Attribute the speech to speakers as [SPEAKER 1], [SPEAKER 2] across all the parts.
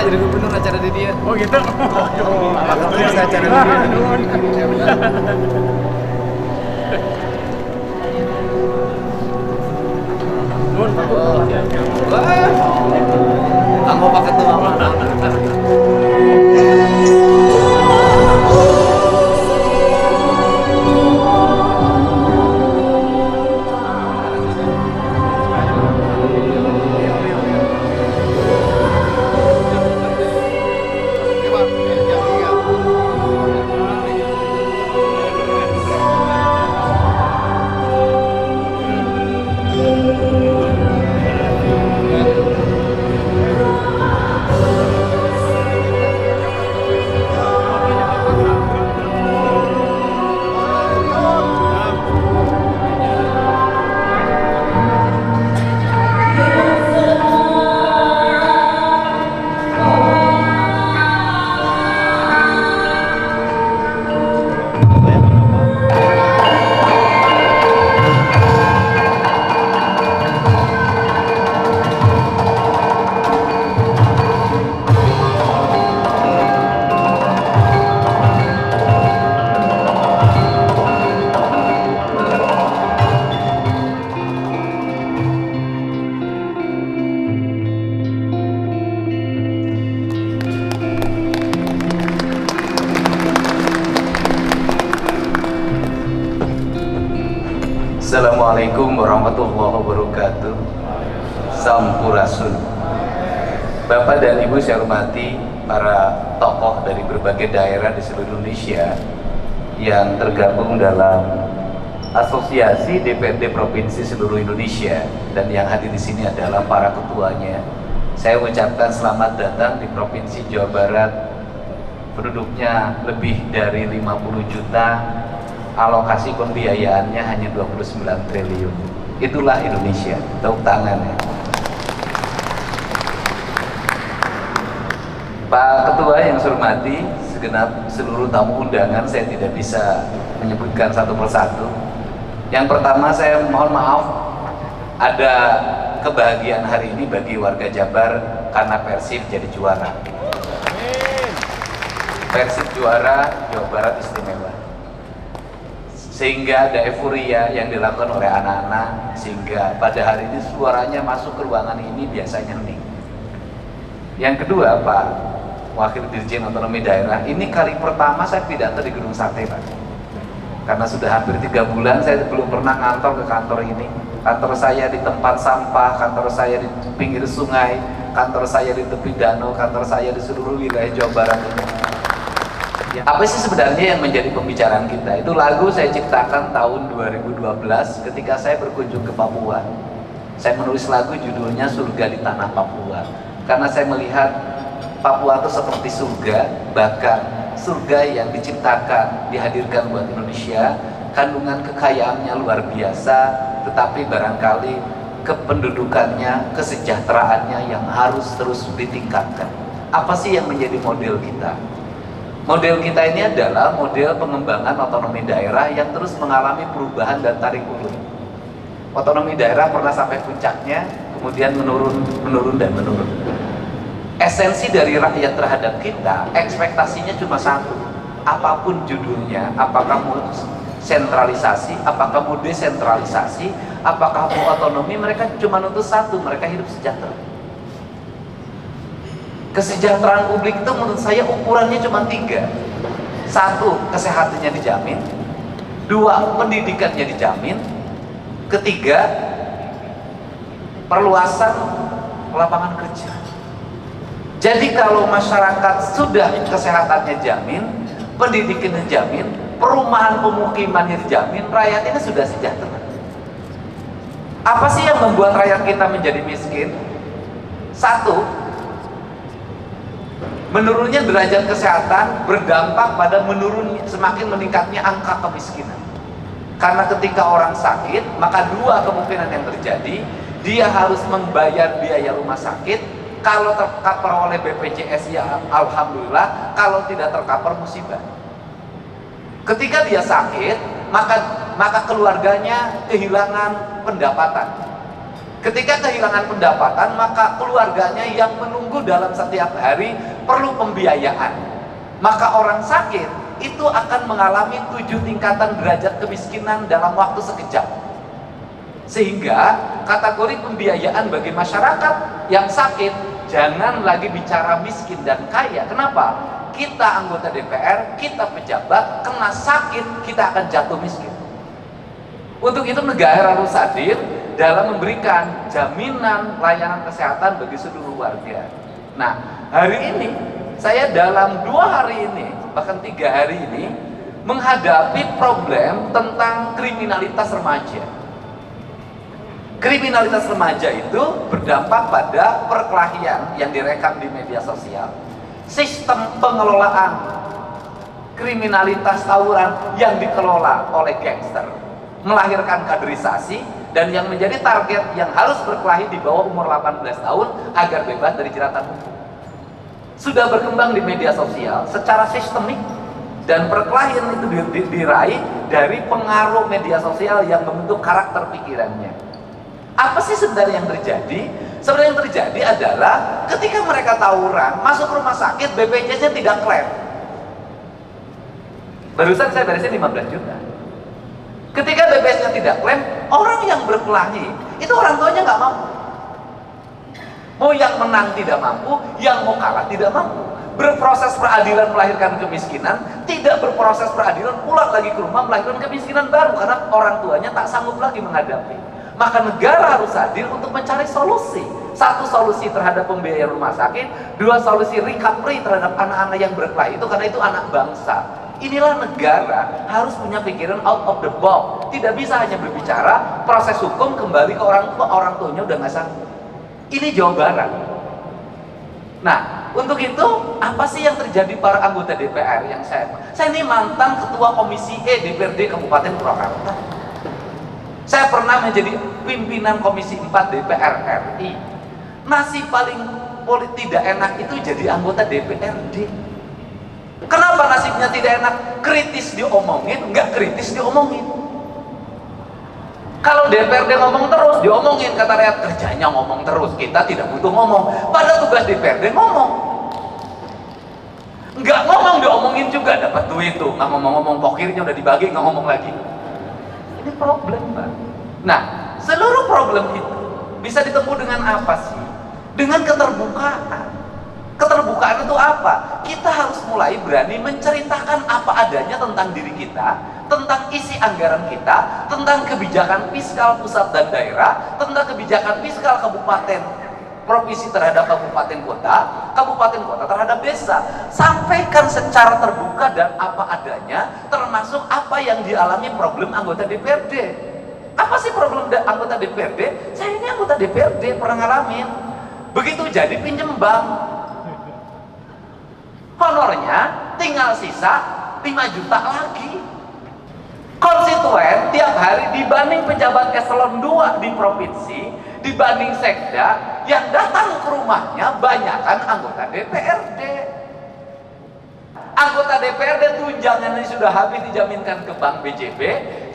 [SPEAKER 1] Jadi gubernur acara di dia.
[SPEAKER 2] Oh gitu?
[SPEAKER 1] Bisa acara di dia. Kamu pakai tuh mama. Assalamualaikum warahmatullahi wabarakatuh. Sampurasun. Bapak dan Ibu saya hormati para tokoh dari berbagai daerah di seluruh Indonesia yang tergabung dalam Asosiasi DPRD Provinsi seluruh Indonesia, dan yang hadir di sini adalah para ketuanya. Saya mengucapkan selamat datang di Provinsi Jawa Barat. Penduduknya lebih dari 50 juta. Alokasi pembiayaannya hanya 29 triliun. Itulah Indonesia. Tepuk tangan ya. Pak Ketua yang saya hormati, segenap seluruh tamu undangan, saya tidak bisa menyebutkan satu persatu. Yang pertama saya mohon maaf, ada kebahagiaan hari ini bagi warga Jabar karena Persib jadi juara. Persib juara, Jawa Barat istimewa. Sehingga ada euforia yang dilakukan oleh anak-anak, sehingga pada hari ini suaranya masuk ke ruangan ini biasanya hening. Yang kedua, Pak Wakil Dirjen Otonomi Daerah, ini kali pertama saya pidato di Gedung Sate, Pak. Karena sudah hampir 3 bulan saya belum pernah ngantor ke kantor ini. Kantor saya di tempat sampah, kantor saya di pinggir sungai, kantor saya di tepi danau, kantor saya di seluruh wilayah Jawa Barat ini. Apa sih sebenarnya yang menjadi pembicaraan kita? Itu lagu saya ciptakan tahun 2012 ketika saya berkunjung ke Papua. Saya menulis lagu judulnya Surga di Tanah Papua, karena saya melihat Papua itu seperti surga, bahkan surga yang diciptakan, dihadirkan buat Indonesia. Kandungan kekayaannya luar biasa, tetapi barangkali kependudukannya, kesejahteraannya yang harus terus ditingkatkan. Apa sih yang menjadi model kita? Model kita ini adalah model pengembangan otonomi daerah yang terus mengalami perubahan dan tarik ulur. Otonomi daerah pernah sampai puncaknya, kemudian menurun dan menurun. Esensi dari rakyat terhadap kita, ekspektasinya cuma satu. Apapun judulnya, apakah mau sentralisasi, apakah mau desentralisasi, apakah mau otonomi, mereka cuma nuntut satu, mereka hidup sejahtera. Kesejahteraan publik itu menurut saya ukurannya cuma 3. 1, kesehatannya dijamin. 2, pendidikannya dijamin. 3, perluasan lapangan kerja. Jadi kalau masyarakat sudah kesehatannya jamin, pendidikannya jamin, perumahan pemukimannya dijamin, rakyat ini sudah sejahtera. Apa sih yang membuat rakyat kita menjadi miskin? Satu, menurunnya derajat kesehatan berdampak pada semakin meningkatnya angka kemiskinan. Karena ketika orang sakit, maka dua kemungkinan yang terjadi, dia harus membayar biaya rumah sakit. Kalau tercover oleh BPJS ya alhamdulillah, kalau tidak tercover musibah. Ketika dia sakit, maka keluarganya kehilangan pendapatan. Ketika kehilangan pendapatan, maka keluarganya yang menunggu dalam setiap hari perlu pembiayaan. Maka orang sakit itu akan mengalami 7 tingkatan derajat kemiskinan dalam waktu sekejap. Sehingga kategori pembiayaan bagi masyarakat yang sakit, jangan lagi bicara miskin dan kaya. Kenapa? Kita anggota DPR, kita pejabat, kena sakit, kita akan jatuh miskin. Untuk itu negara harus hadir dalam memberikan jaminan layanan kesehatan bagi seluruh warga. Nah, hari ini saya dalam 2 hari ini, bahkan 3 hari ini, menghadapi problem tentang kriminalitas remaja. Kriminalitas remaja itu berdampak pada perkelahian yang direkam di media sosial, sistem pengelolaan kriminalitas tawuran yang dikelola oleh gangster, melahirkan kaderisasi, dan yang menjadi target yang harus berkelahi di bawah umur 18 tahun agar bebas dari jeratan hukum. Sudah berkembang di media sosial secara sistemik, dan perkelahian itu diraih dari pengaruh media sosial yang membentuk karakter pikirannya. Apa sih sebenarnya yang terjadi? Sebenarnya yang terjadi adalah ketika mereka tawuran, masuk rumah sakit, BPJS-nya tidak klaim. Barusan saya beresin 15 juta. Ketika BPJS-nya tidak klaim, orang yang berkelahi, itu orang tuanya nggak mampu. Mau yang menang tidak mampu, yang mau kalah tidak mampu. Berproses peradilan melahirkan kemiskinan, tidak berproses peradilan pulang lagi ke rumah melahirkan kemiskinan baru, karena orang tuanya tak sanggup lagi menghadapi. Maka negara harus hadir untuk mencari solusi. 1, solusi terhadap pembiayaan rumah sakit. 2, solusi recovery terhadap anak-anak yang berkelahi itu, karena itu anak bangsa. Inilah negara harus punya pikiran out of the box. Tidak bisa hanya berbicara proses hukum kembali ke orang tua, orang tuanya udah nggak sanggup. Ini Jawa Barat. Nah, untuk itu apa sih yang terjadi para anggota DPR yang saya ini mantan ketua komisi DPRD Kabupaten Purwakarta. Saya pernah menjadi pimpinan Komisi 4 DPR RI. Nasib paling tidak enak itu jadi anggota DPRD. Kenapa nasibnya tidak enak? Kritis diomongin, nggak kritis diomongin. Kalau DPRD ngomong terus, diomongin, kata rakyat, kerjanya ngomong terus, kita tidak butuh ngomong. Pada tugas DPRD ngomong. Nggak ngomong diomongin juga, dapat duit tuh, nggak ngomong-ngomong, pokirnya udah dibagi, nggak ngomong lagi. Ini problem, Pak. Nah, seluruh problem itu bisa ditempuh dengan apa sih? Dengan keterbukaan. Keterbukaan itu apa? Kita harus mulai berani menceritakan apa adanya tentang diri kita, tentang isi anggaran kita, tentang kebijakan fiskal pusat dan daerah, tentang kebijakan fiskal kabupaten, provinsi terhadap kabupaten kota terhadap desa. Sampaikan secara terbuka dan apa adanya, termasuk apa yang dialami problem anggota DPRD. Apa sih problem anggota DPRD? Saya ini anggota DPRD, pernah ngalamin. Begitu jadi pinjem bank, honornya tinggal sisa 5 juta lagi. Konstituen tiap hari dibanding pejabat eselon 2 di provinsi, dibanding sekda, yang datang ke rumahnya banyakkan anggota DPRD. Anggota DPRD tunjangannya sudah habis dijaminkan ke bank BJB,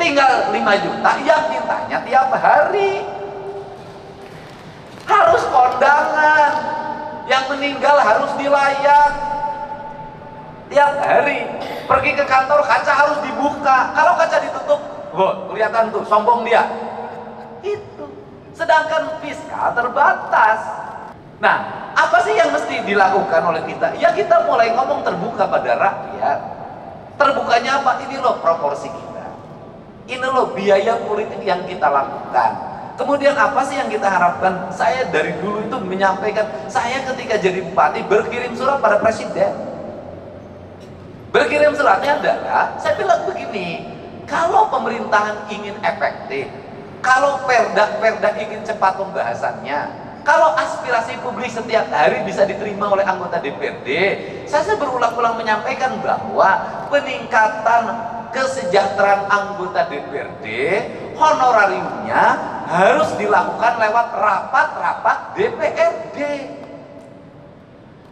[SPEAKER 1] tinggal 5 juta yang mintanya tiap hari. Harus kondangan, yang meninggal harus dilayak tiap hari. Pergi ke kantor, kaca harus dibuka. Kalau kaca ditutup, kelihatan tuh sombong dia. Itu. Sedangkan fiskal terbatas. Nah, apa sih yang mesti dilakukan oleh kita? Ya kita mulai ngomong terbuka pada rakyat. Terbukanya apa? Ini loh proporsi kita. Ini loh biaya politik yang kita lakukan. Kemudian apa sih yang kita harapkan? Saya dari dulu itu menyampaikan, saya ketika jadi bupati berkirim surat pada presiden. Berkirim suratnya adalah, saya bilang begini, kalau pemerintahan ingin efektif, kalau perda ingin cepat pembahasannya, kalau aspirasi publik setiap hari bisa diterima oleh anggota DPRD, saya berulang-ulang menyampaikan bahwa peningkatan kesejahteraan anggota DPRD, honorariumnya harus dilakukan lewat rapat-rapat DPRD.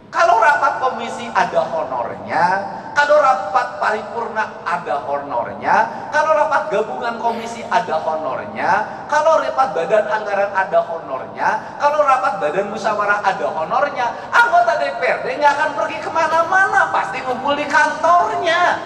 [SPEAKER 1] Kalau rapat komisi ada honornya, kalau rapat paripurna ada honornya, kalau rapat gabungan komisi ada honornya, kalau rapat badan anggaran ada honornya, kalau rapat badan musyawarah ada honornya, anggota DPRD nggak akan pergi kemana-mana, pasti ngumpul di kantornya.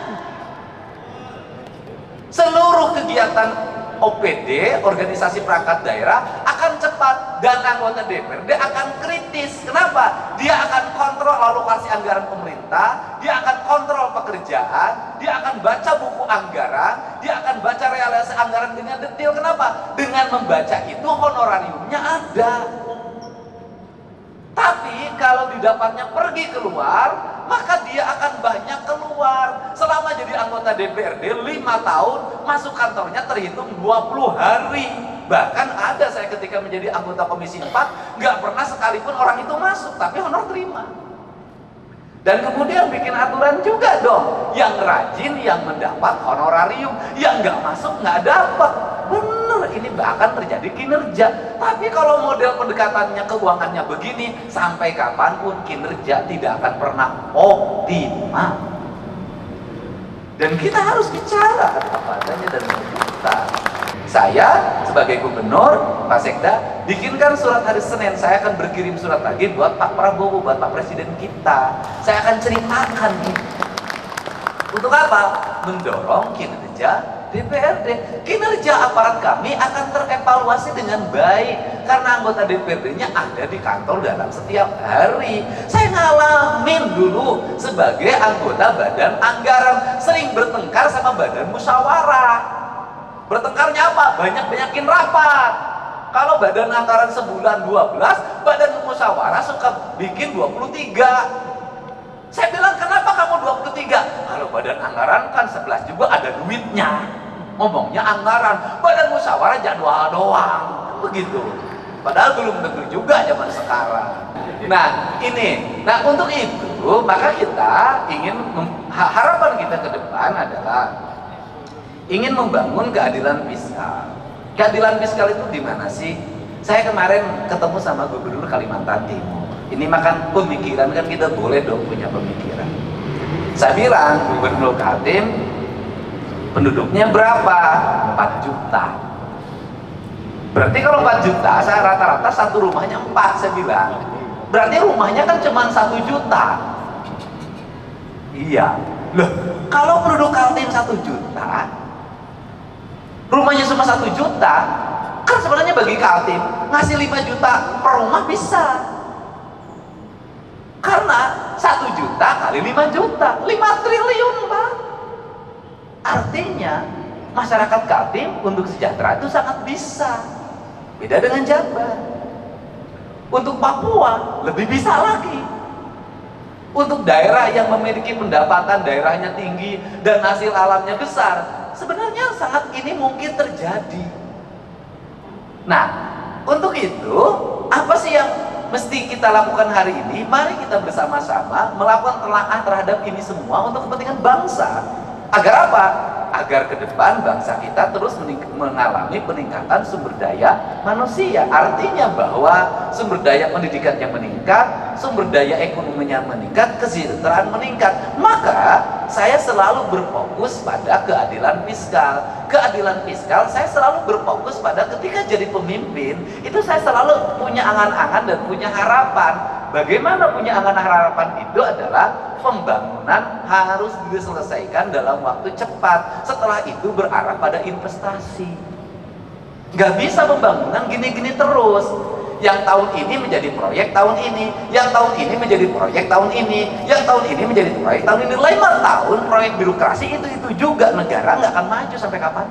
[SPEAKER 1] Seluruh kegiatan OPD, organisasi perangkat daerah, akan cepat dan anggota DPRD akan kritis. Kenapa? Dia akan kontrol alokasi anggaran pemerintah, dia akan kontrol pekerjaan, dia akan baca buku anggaran, dia akan baca realisasi anggaran dengan detail. Kenapa? Dengan membaca itu honorariumnya ada. Tapi kalau didapatnya pergi keluar, maka dia akan banyak keluar. Selama jadi anggota DPRD 5 tahun, masuk kantornya terhitung 20 hari. Bahkan ada saya ketika menjadi anggota Komisi 4, nggak pernah sekalipun orang itu masuk, tapi honor terima. Dan kemudian bikin aturan juga dong, yang rajin yang mendapat honorarium, yang nggak masuk nggak dapat. Bener, ini bahkan terjadi kinerja. Tapi kalau model pendekatannya keuangannya begini, sampai kapanpun kinerja tidak akan pernah optimal. Dan kita harus bicara apa adanya dan terbuka. Saya sebagai gubernur, Pak Sekda, bikinkan surat hari Senin. Saya akan berkirim surat lagi buat Pak Prabowo, buat Pak Presiden kita. Saya akan ceritakan ini. Untuk apa? Mendorong kinerja DPRD. Kinerja aparat kami akan terevaluasi dengan baik karena anggota DPRD-nya ada di kantor dalam setiap hari. Saya ngalamin dulu sebagai anggota badan anggaran, sering bertengkar sama badan musyawarah. Bertengkarnya apa? Banyak-banyakin rapat. Kalau badan anggaran sebulan 12, badan musyawarah suka bikin 23. Saya bilang, kenapa kamu 23? Kalau badan anggaran kan 11 juga ada duitnya. Ngomongnya anggaran, badan musyawarah jadwal doang. Begitu. Padahal belum tentu juga zaman sekarang. Nah, ini. Nah, untuk itu, maka kita ingin, harapan kita ke depan adalah ingin membangun keadilan fiskal. Keadilan fiskal itu di mana sih? Saya kemarin ketemu sama Gubernur Kalimantan Timur. Ini makan pemikiran, kan kita boleh dong punya pemikiran. Saya bilang, Gubernur Kaltim penduduknya berapa? 4 juta. Berarti kalau 4 juta, saya rata-rata satu rumahnya 4, saya bilang. Berarti rumahnya kan cuma 1 juta. Iya. Loh, kalau penduduk Kaltim 1 juta, rumahnya cuma 1 juta, kan sebenarnya bagi Kaltim ngasih 5 juta per rumah bisa. Karena 1 juta kali 5 juta, 5 triliun Pak. Artinya masyarakat Kaltim untuk sejahtera itu sangat bisa. Beda dengan Jabar. Untuk Papua lebih bisa lagi. Untuk daerah yang memiliki pendapatan daerahnya tinggi dan hasil alamnya besar, sebenarnya sangat ini mungkin terjadi. Nah, untuk itu apa sih yang mesti kita lakukan hari ini? Mari kita bersama-sama melakukan telaah terhadap ini semua untuk kepentingan bangsa. Agar apa? Agar ke depan bangsa kita terus mengalami peningkatan sumber daya manusia. Artinya bahwa sumber daya pendidikannya meningkat, sumber daya ekonominya meningkat, kesejahteraan meningkat. Maka saya selalu berfokus pada keadilan fiskal. Keadilan fiskal saya selalu berfokus pada ketika jadi pemimpin, itu saya selalu punya angan-angan dan punya harapan. Bagaimana punya angan harapan itu adalah pembangunan harus diselesaikan dalam waktu cepat. Setelah itu berarah pada investasi. Nggak bisa pembangunan gini-gini terus. Yang tahun ini menjadi proyek tahun ini, yang tahun ini menjadi proyek tahun ini, yang tahun ini menjadi proyek tahun ini. 5 tahun proyek birokrasi itu juga, negara nggak akan maju sampai kapan.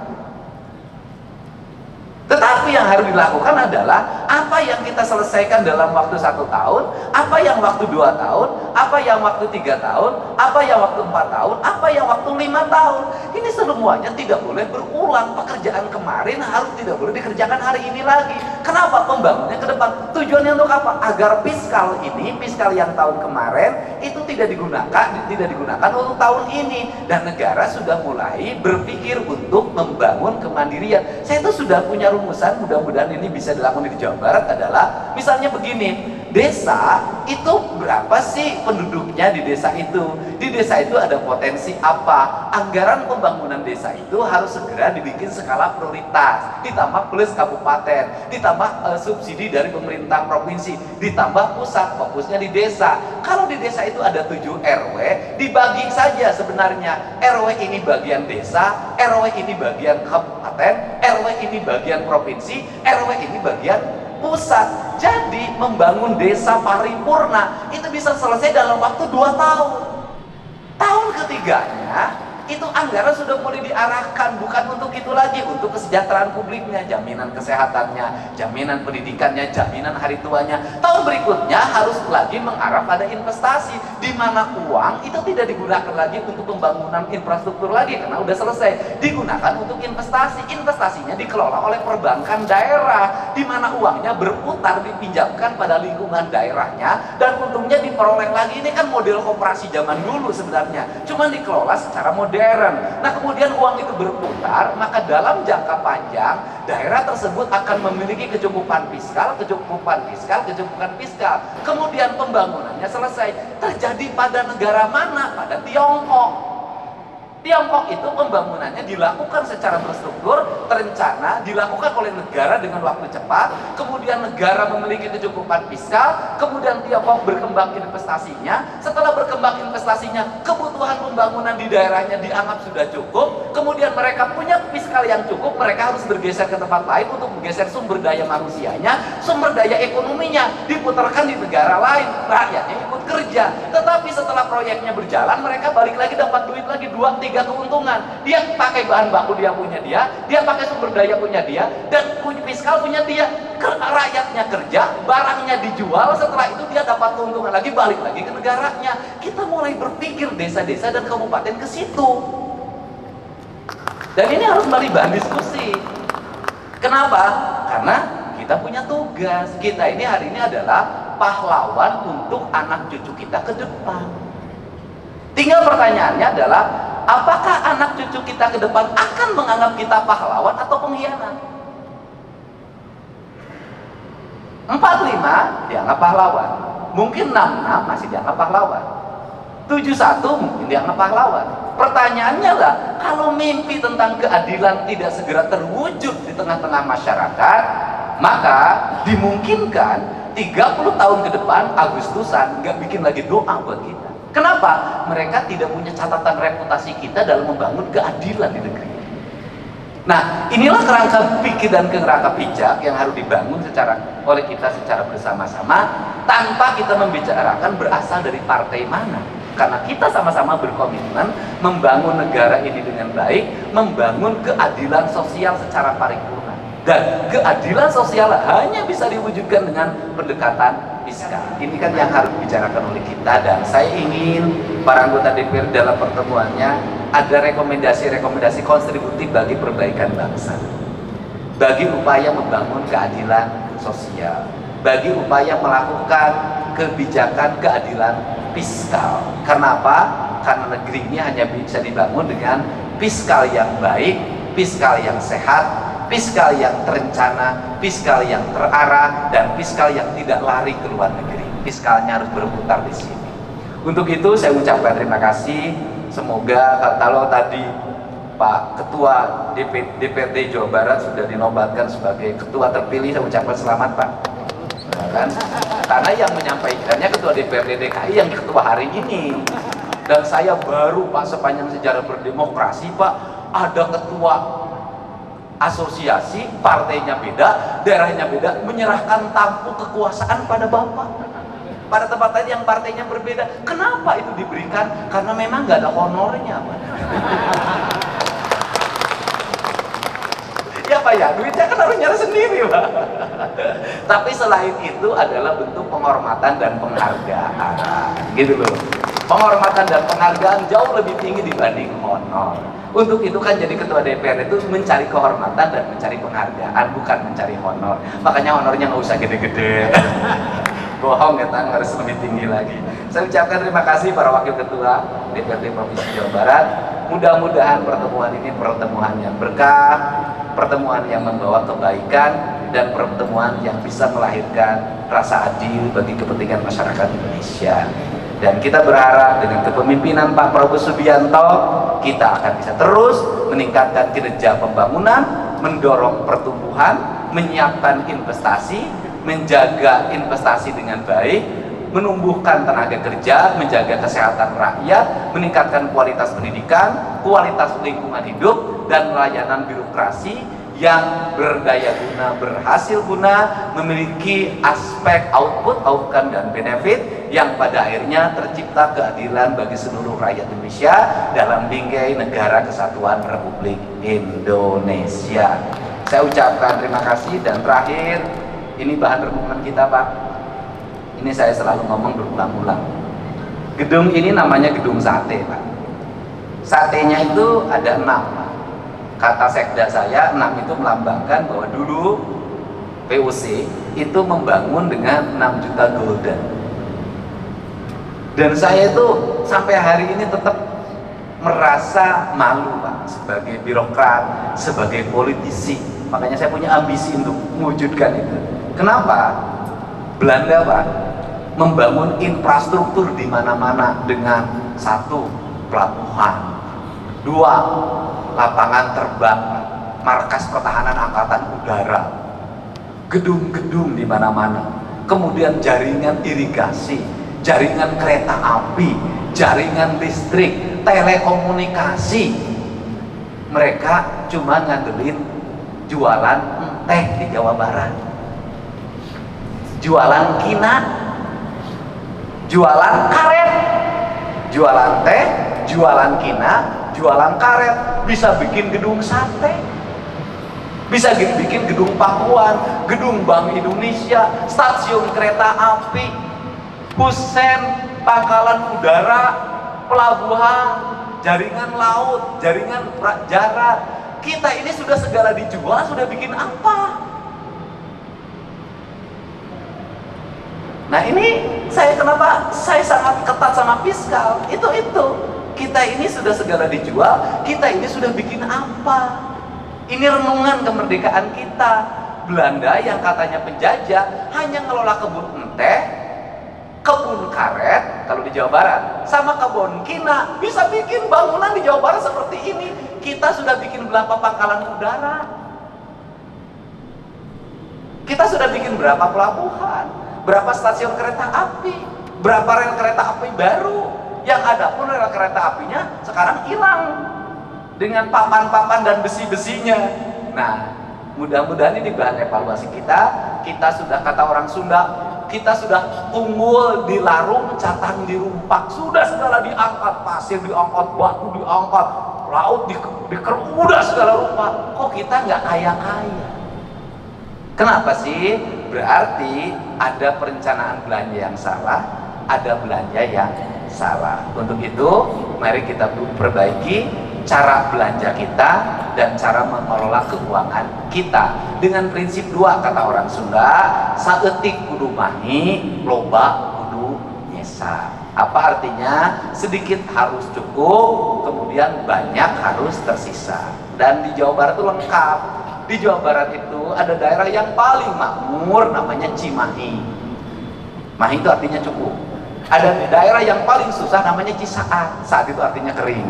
[SPEAKER 1] Tetapi yang harus dilakukan adalah apa yang kita selesaikan dalam waktu 1 tahun, apa yang waktu 2 tahun, apa yang waktu 3 tahun, apa yang waktu 4 tahun, apa yang waktu 5 tahun. Ini semuanya tidak boleh berulang. Pekerjaan kemarin harus tidak boleh dikerjakan hari ini lagi. Kenapa? Pembangunnya ke depan. Tujuannya untuk apa? Agar fiskal ini, fiskal yang tahun kemarin itu tidak digunakan untuk tahun ini. Dan negara sudah mulai berpikir untuk membangun kemandirian. Saya itu sudah punya rumusan, mudah-mudahan ini bisa dilakukan di Jawa Barat, adalah misalnya begini, desa itu berapa sih penduduknya di desa itu? Di desa itu ada potensi apa? Anggaran pembangunan desa itu harus segera dibikin skala prioritas, ditambah plus kabupaten, ditambah subsidi dari pemerintah provinsi, ditambah pusat, fokusnya di desa. Kalau di desa itu ada 7 RW, dibagi saja sebenarnya. RW ini bagian desa, RW ini bagian kabupaten, RW ini bagian provinsi, RW ini bagian pusat. Jadi membangun desa paripurna itu bisa selesai dalam waktu 2 tahun. Tahun ketiganya itu anggaran sudah mulai diarahkan, bukan untuk itu lagi, untuk kesejahteraan publiknya, jaminan kesehatannya, jaminan pendidikannya, jaminan hari tuanya. Tahun berikutnya harus lagi mengarah pada investasi, di mana uang itu tidak digunakan lagi untuk pembangunan infrastruktur lagi karena udah selesai, digunakan untuk investasi. Investasinya dikelola oleh perbankan daerah, di mana uangnya berputar, dipinjamkan pada lingkungan daerahnya, dan untungnya diperoleh lagi. Ini kan model koperasi zaman dulu sebenarnya, cuman dikelola secara modern. Nah, kemudian uang itu berputar, maka dalam jangka panjang daerah tersebut akan memiliki kecukupan fiskal. Kemudian pembangunannya selesai. Terjadi pada negara mana? Pada Tiongkok. Tiongkok itu pembangunannya dilakukan secara berstruktur, terencana, dilakukan oleh negara dengan waktu cepat, kemudian negara memiliki kecukupan fiskal, kemudian Tiongkok berkembang investasinya. Setelah berkembang investasinya, kebutuhan pembangunan di daerahnya dianggap sudah cukup, kemudian mereka punya fiskal yang cukup, mereka harus bergeser ke tempat lain untuk menggeser sumber daya manusianya, sumber daya ekonominya, diputarkan di negara lain, rakyatnya ikut kerja. Tetapi setelah proyeknya berjalan, mereka balik lagi dapat duit lagi, 2-3 keuntungan. Dia pakai bahan baku dia punya dia pakai sumber daya punya dia, dan punya fiskal punya dia. Rakyatnya kerja, barangnya dijual, setelah itu dia dapat keuntungan lagi, balik lagi ke negaranya. Kita mulai berpikir desa-desa dan kabupaten ke situ. Dan ini harus balik bahan diskusi. Kenapa? Karena kita punya tugas. Kita ini hari ini adalah pahlawan untuk anak cucu kita ke depan. Tinggal pertanyaannya adalah, apakah anak cucu kita ke depan akan menganggap kita pahlawan atau pengkhianat? 45 dianggap pahlawan, mungkin 66 masih dianggap pahlawan, 71 mungkin dianggap pahlawan. Pertanyaannya lah, kalau mimpi tentang keadilan tidak segera terwujud di tengah-tengah masyarakat, maka dimungkinkan 30 tahun ke depan Agustusan nggak bikin lagi doa buat kita. Kenapa? Mereka tidak punya catatan reputasi kita dalam membangun keadilan di negeri. Nah, inilah kerangka pikir dan kerangka bijak yang harus dibangun oleh kita secara bersama-sama, tanpa kita membicarakan berasal dari partai mana. Karena kita sama-sama berkomitmen membangun negara ini dengan baik, membangun keadilan sosial secara paripurna. Dan keadilan sosial hanya bisa diwujudkan dengan pendekatan fiskal. Ini kan yang harus dibicarakan oleh kita, dan saya ingin para anggota DPR dalam pertemuannya ada rekomendasi-rekomendasi kontributif bagi perbaikan bangsa, bagi upaya membangun keadilan sosial, bagi upaya melakukan kebijakan keadilan fiskal. Karena apa? Karena negeri ini hanya bisa dibangun dengan fiskal yang baik, fiskal yang sehat, fiskal yang terencana, fiskal yang terarah, dan fiskal yang tidak lari ke luar negeri. Fiskalnya harus berputar di sini. Untuk itu saya ucapkan terima kasih. Semoga kalau tadi Pak Ketua DPRD Jawa Barat sudah dinobatkan sebagai ketua terpilih, saya ucapkan selamat Pak. Kan? Karena yang menyampaikannya Ketua DPRD DKI yang ketua hari ini. Dan saya baru Pak, sepanjang sejarah berdemokrasi Pak, ada ketua asosiasi, partainya beda, daerahnya beda, menyerahkan tampuk kekuasaan pada Bapak. Pada tempat lain yang partainya berbeda. Kenapa itu diberikan? Karena memang nggak ada honornya Pak. Ya apa ya? Duitnya kan harus nyari sendiri, Pak. Tapi selain itu adalah bentuk penghormatan dan penghargaan, gitu loh. Penghormatan dan penghargaan jauh lebih tinggi dibanding honor. Untuk itu kan jadi ketua DPR itu mencari kehormatan dan mencari penghargaan, bukan mencari honor. Makanya honornya nggak usah gede-gede. Bohong ya, harus lebih tinggi lagi. Saya ucapkan terima kasih para wakil ketua DPRD Provinsi Jawa Barat. Mudah-mudahan pertemuan ini pertemuan yang berkah, pertemuan yang membawa kebaikan, dan pertemuan yang bisa melahirkan rasa adil bagi kepentingan masyarakat Indonesia. Dan kita berharap dengan kepemimpinan Pak Prabowo Subianto, kita akan bisa terus meningkatkan kinerja pembangunan, mendorong pertumbuhan, menyiapkan investasi, menjaga investasi dengan baik, menumbuhkan tenaga kerja, menjaga kesehatan rakyat, meningkatkan kualitas pendidikan, kualitas lingkungan hidup, dan layanan birokrasi yang berdaya guna, berhasil guna, memiliki aspek output, outcome, dan benefit yang pada akhirnya tercipta keadilan bagi seluruh rakyat Indonesia dalam bingkai Negara Kesatuan Republik Indonesia. Saya ucapkan terima kasih, dan terakhir, ini bahan renungan kita, Pak. Ini saya selalu ngomong berulang-ulang. Gedung ini namanya gedung sate, Pak. Satenya itu ada 6, Pak. Kata sekda saya, 6 itu melambangkan bahwa dulu VOC itu membangun dengan 6 juta golden. Dan saya itu sampai hari ini tetap merasa malu, Pak, sebagai birokrat, sebagai politisi. Makanya saya punya ambisi untuk mewujudkan itu. Kenapa? Belanda, Pak, membangun infrastruktur di mana-mana dengan 1, pelabuhan, 2, lapangan terbang, markas pertahanan angkatan udara, gedung-gedung di mana-mana, kemudian jaringan irigasi, jaringan kereta api, jaringan listrik, telekomunikasi. Mereka cuma ngandelin jualan teh di Jawa Barat, jualan kina, jualan karet, jualan teh, jualan kina, jualan karet, bisa bikin gedung sate, bisa bikin gedung Pakuan, gedung Bank Indonesia, stasiun kereta api, pusen, pangkalan udara, pelabuhan, jaringan laut, jaringan darat. Kita ini sudah segala dijual, sudah bikin apa? Nah ini kenapa saya sangat ketat sama fiskal, itu kita ini sudah segala dijual, kita ini sudah bikin apa? Ini renungan kemerdekaan kita. Belanda yang katanya penjajah hanya ngelola kebun teh, kebun karet kalau di Jawa Barat, sama kebun kina, bisa bikin bangunan di Jawa Barat seperti ini. Kita sudah bikin berapa pangkalan udara, kita sudah bikin berapa pelabuhan, berapa stasiun kereta api, berapa rel kereta api baru. Yang ada pun rel kereta apinya sekarang hilang dengan papan-papan dan besi-besinya. Nah, mudah-mudahan ini bahan evaluasi kita. Kita sudah, kata orang Sunda, kita sudah unggul di larung, catang di rumpak. Sudah segala diangkat, pasir diangkat, batu diangkat, laut dikeruk, udah segala rupa. Kok kita nggak kaya-kaya? Kenapa sih? Berarti ada perencanaan belanja yang salah, ada belanja yang salah. Untuk itu, mari kita perbaiki cara belanja kita dan cara mengelola keuangan kita dengan prinsip 2, kata orang Sunda, saeutik kudu mahi, loba kudu nyesa. Apa artinya? Sedikit harus cukup, kemudian banyak harus tersisa. Dan di Jawa Barat itu lengkap. Di Jawa Barat itu ada daerah yang paling makmur, namanya Cimahi. Mahi itu artinya cukup. Ada daerah yang paling susah, namanya Cisaat. Saat itu artinya kering.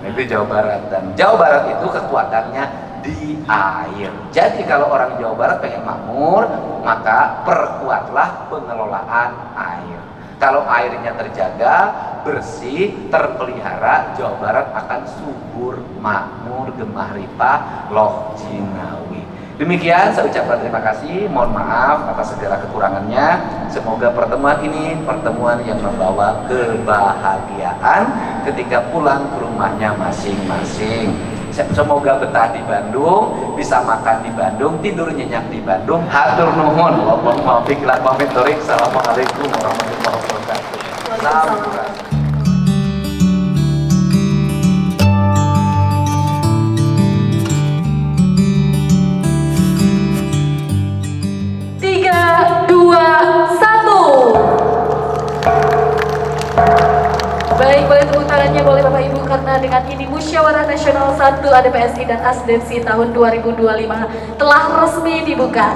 [SPEAKER 1] Itu Jawa Barat. Dan Jawa Barat itu kekuatannya di air. Jadi kalau orang Jawa Barat pengen makmur, maka perkuatlah pengelolaan air. Kalau airnya terjaga, bersih, terpelihara, Jawa Barat akan subur, makmur, gemah ripah, loh jinawi. Demikian saya ucapkan terima kasih, mohon maaf atas segala kekurangannya. Semoga pertemuan ini pertemuan yang membawa kebahagiaan ketika pulang ke rumahnya masing-masing. semoga betah di Bandung, bisa makan di Bandung, tidur nyenyak di Bandung. Hatur nuhun, wallahul muwaffiq ila aqwamit thoriq. Assalamualaikum warahmatullahi wabarakatuh. Salam.
[SPEAKER 2] 3, 2, 1. Baik, boleh tepuk tangannya boleh Bapak Ibu, karena dengan ini Musyawarah Nasional 1 ADPSI dan ASDEPSI tahun 2025 telah resmi dibuka.